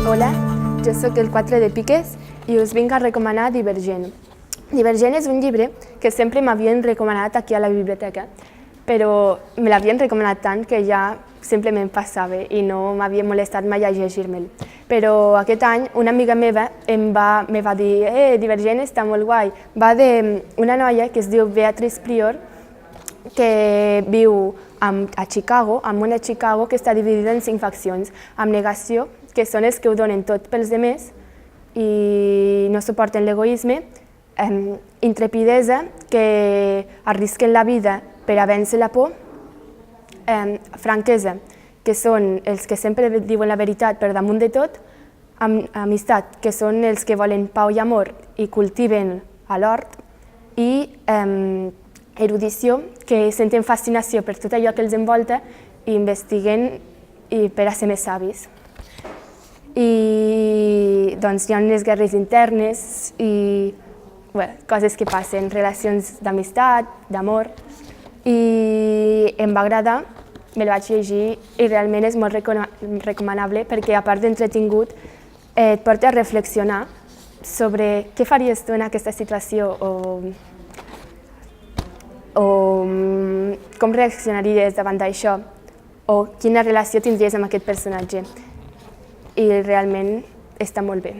Hola, jo sóc el 4 de Piques i us vinc a recomanar Divergent. Divergent és un llibre que sempre m'havien recomanat aquí a la biblioteca, però me l'havien recomanat tant que ja simplement passava i no m'havia molestat mai a llegir-me'l. Però aquest any una amiga meva me va dir Divergent està molt guai. Va d'una noia que es diu Beatrice Prior, que viu a Chicago, en una Chicago que està dividida en 5 faccions, amb negació, que són els que ho donen tot pels demés i no suporten l'egoisme, intrepidesa, que arrisquen la vida per a vèncer la por, franquesa, que són els que sempre diuen la veritat per damunt de tot, amistat, que són els que volen pau i amor i cultiven a l'hort, i erudició, que senten fascinació per tot allò que els envolta i investiguen per a ser més savis. I doncs hi ha unes guerres internes i coses que passen, relacions d'amistat, d'amor, i em va agradar, me el vaig llegir i realment és molt recomanable perquè a part d'entretingut et porta a reflexionar sobre què faries tu en aquesta situació o com reaccionaries davant d'això o quina relació tindries amb aquest personatge. I realment està molt bé.